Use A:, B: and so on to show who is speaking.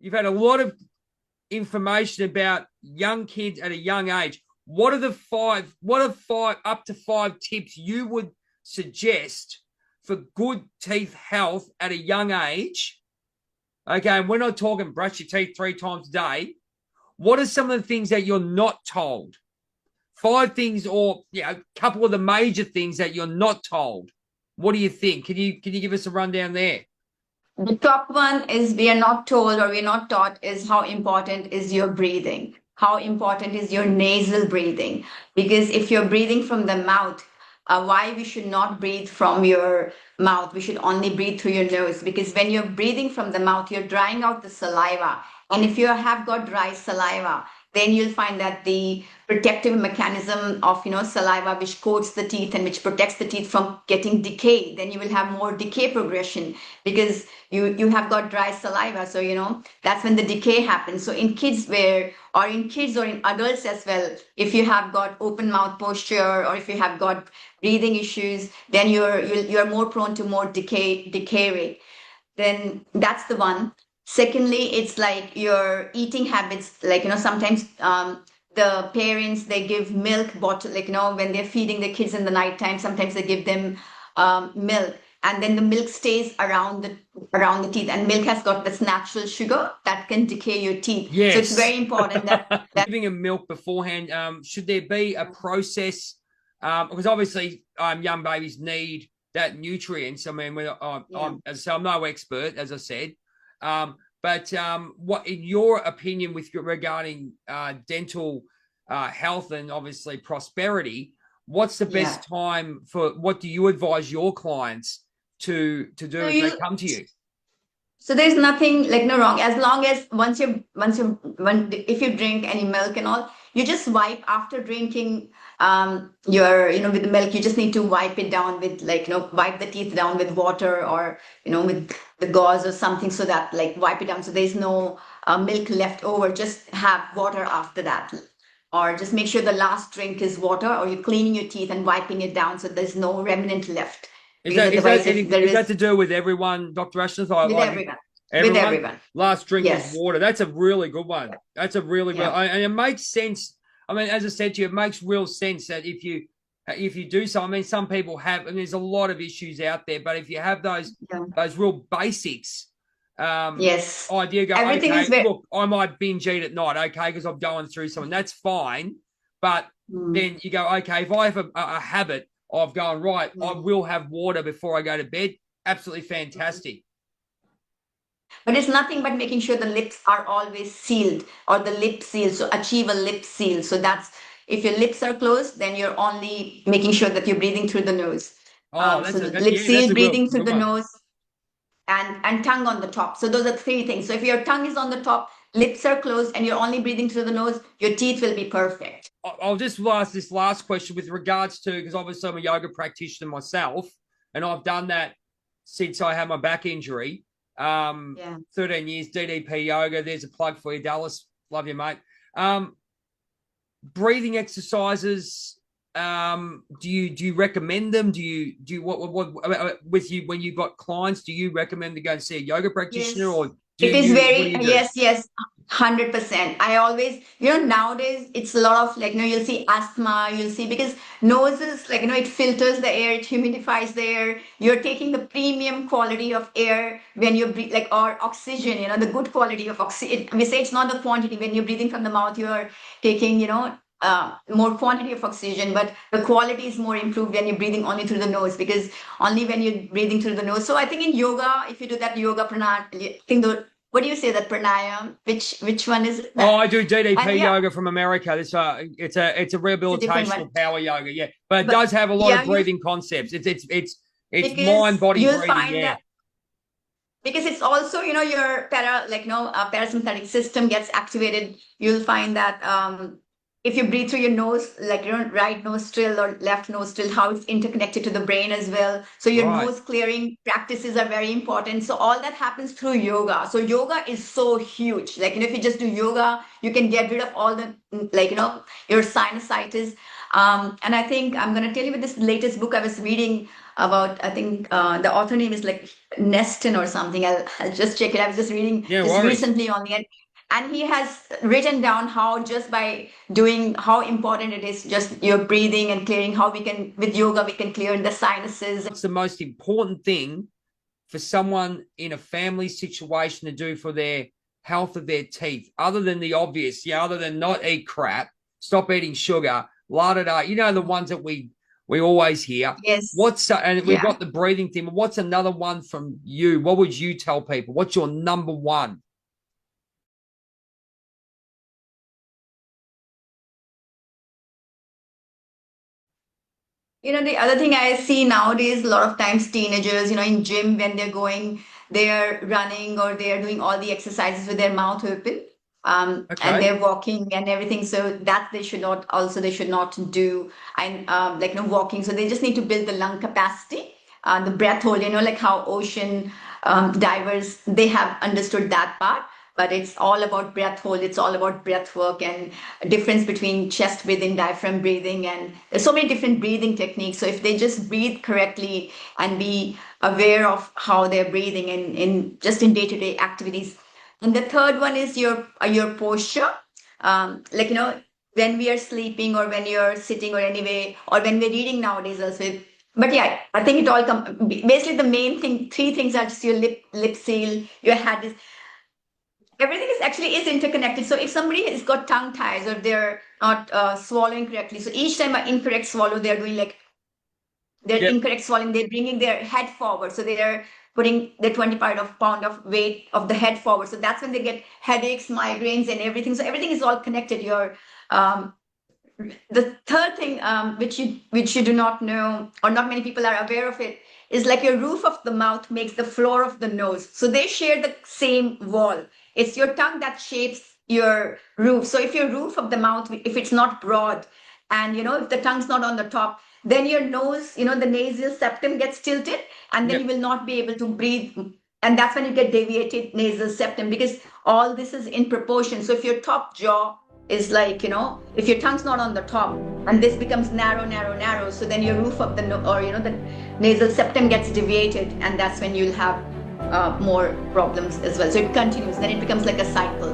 A: you've had a lot of information about young kids at a young age. What are five up to five tips you would suggest for good teeth health at a young age? Okay, and we're not talking brush your teeth 3 times a day. What are some of the things that you're not told? 5 things, or a couple of the major things that you're not told. What do you think? Can you give us a rundown there?
B: The top one is we are not told or we are not taught is how important is your breathing. How important is your nasal breathing? Because if you're breathing from the mouth, why we should not breathe from your mouth? We should only breathe through your nose. Because when you're breathing from the mouth, you're drying out the saliva. And if you have got dry saliva, then you'll find that the protective mechanism of saliva which coats the teeth and which protects the teeth from getting decay, then you will have more decay progression because you have got dry saliva. So that's when the decay happens. So in kids or in adults as well, if you have got open mouth posture or if you have got breathing issues, then you're more prone to more decay rate. Then that's the one. Secondly, it's like your eating habits. Like sometimes the parents, they give milk bottle, like when they're feeding the kids in the nighttime, sometimes they give them milk, and then the milk stays around the teeth, and milk has got this natural sugar that can decay your teeth. So it's
A: Yes.
B: very important that
A: Giving them milk beforehand. Should there be a process? Because obviously, young babies need that nutrients. I mean, I'm no expert, as I said. But what, in your opinion, regarding dental health and obviously prosperity, what's the
B: yeah.
A: best time for? What do you advise your clients to do
B: So
A: as they come to you?
B: So there's nothing like no wrong as long as when if you drink any milk and all, you just wipe after drinking your with the milk. You just need to wipe it down with like wipe the teeth down with water or with the gauze or something so that like wipe it down so there's no milk left over. Just have water after that. Or just make sure the last drink is water, or you're cleaning your teeth and wiping it down so there's no remnant left.
A: Is
B: Because
A: that is that
B: otherwise, if there
A: is that
B: is
A: to do with everyone, Dr. Ashton?
B: with
A: Like
B: everyone, with
A: everyone.
B: everyone,
A: Last drink is
B: yes.
A: water. That's a really good one. That's a really,
B: Yeah.
A: and it makes sense. I mean, as I said to you, it makes real sense that if you do so, I mean, some people have, and there's a lot of issues out there, but if you have
B: Yeah.
A: those real basics,
B: Yes.
A: idea go,
B: Everything is
A: okay,
B: very.
A: look, I might binge eat at night, okay, because I'm going through something. That's fine, but
B: Mm,
A: then you go, okay, if I have a habit of going right, I
B: mm,
A: will have water before I go to bed. Absolutely
B: mm.
A: fantastic.
B: But it's nothing but making sure the lips are always sealed or the lip seal. So achieve a lip seal. So that's if your lips are closed, then you're only making sure that you're breathing through the nose.
A: Oh,
B: So the lip
A: yeah, that's
B: seal,
A: a real
B: breathing through
A: good
B: the
A: one.
B: nose, and tongue on the top. So those are 3 things. So if your tongue is on the top, lips are closed, and you're only breathing through the nose, your teeth will be perfect.
A: I'll just ask this last question with regards to, because obviously I'm a yoga practitioner myself, and I've done that since I had my back injury.
B: Yeah.
A: 13 years DDP yoga. There's a plug for you, Dallas. Love you, mate. Breathing exercises. Do you recommend them? Do you what with you when you've got clients? Do you recommend to go and see a yoga practitioner,
B: Yes.
A: or do
B: It is
A: you what do
B: very,
A: you do?
B: yes, yes, 100%. I always, nowadays it's a lot of like, you'll see asthma, you'll see because noses, like, it filters the air, it humidifies the air. You're taking the premium quality of air when you breathe, like, or oxygen, the good quality of oxygen. We say it's not the quantity. When you're breathing from the mouth, you're taking, more quantity of oxygen, but the quality is more improved when you're breathing only through the nose because only when you're breathing through the nose. So I think in yoga, if you do that yoga pranayama, I think what do you say that pranayama? Which one is it?
A: Oh,
B: That?
A: I do DDP
B: And yeah,
A: yoga from America. It's a
B: it's a different one.
A: rehabilitational power yoga, yeah. But it
B: But
A: does have a lot of
B: yeah, you
A: breathing concepts. It's mind
B: because
A: body
B: you'll
A: breathing,
B: find
A: yeah.
B: that because it's also your parasympathetic system gets activated. You'll find that if you breathe through your nose, like right nostril or left nostril, how it's interconnected to the brain as well. So your
A: Right.
B: nose clearing practices are very important. So all that happens through yoga. So yoga is so huge. Like if you just do yoga, you can get rid of all the like your sinusitis. And I think I'm going to tell you with this latest book I was reading. about, I think the author name is like Neston or something. I'll just check it. I was just reading
A: Yeah,
B: just
A: worries.
B: recently on the end. And he has written down how just by doing how important it is, just your breathing and clearing, how we can, with yoga, we can clear the sinuses.
A: What's the most important thing for someone in a family situation to do for their health of their teeth, other than the obvious, yeah, other than not eat crap, stop eating sugar, la da da, you know, the ones that we always hear.
B: Yes.
A: What's and we've
B: Yeah.
A: got the breathing thing. What's another one from you? What would you tell people? What's your number one?
B: The other thing I see nowadays, a lot of times teenagers, in gym when they're going, they're running or they're doing all the exercises with their mouth open, and
A: Okay.
B: they're walking and everything. So that they should not do, and like walking. So they just need to build the lung capacity, the breath hold. Like how ocean divers, they have understood that part. But it's all about breath hold. It's all about breath work and difference between chest breathing, diaphragm breathing, and there's so many different breathing techniques. So if they just breathe correctly and be aware of how they're breathing in just in day-to-day activities. And the third one is your posture. Like when we are sleeping or when you're sitting or anyway, or when we're reading nowadays also. But yeah, I think it all basically the main thing, three things are just your lip seal, your head is everything is actually is interconnected. So if somebody has got tongue ties or they're not swallowing correctly, so each time an incorrect swallow, they're doing like they're
A: Yep.
B: incorrect swallowing, they're bringing their head forward. So they're putting the 20 pound of weight of the head forward. So that's when they get headaches, migraines, and everything. So everything is all connected. Your the third thing, which you do not know or not many people are aware of it, is like your roof of the mouth makes the floor of the nose, so they share the same wall. It's your tongue that shapes your roof. So if your roof of the mouth, if it's not broad, and if the tongue's not on the top, then your nose, the nasal septum gets tilted, and then you
A: Yep.
B: will not be able to breathe. And that's when you get deviated nasal septum, because all this is in proportion. So if your top jaw is like, if your tongue's not on the top and this becomes narrow, narrow, narrow, so then your roof of the, or, the nasal septum gets deviated, and that's when you'll have more problems as well. So it continues, then it becomes like a cycle.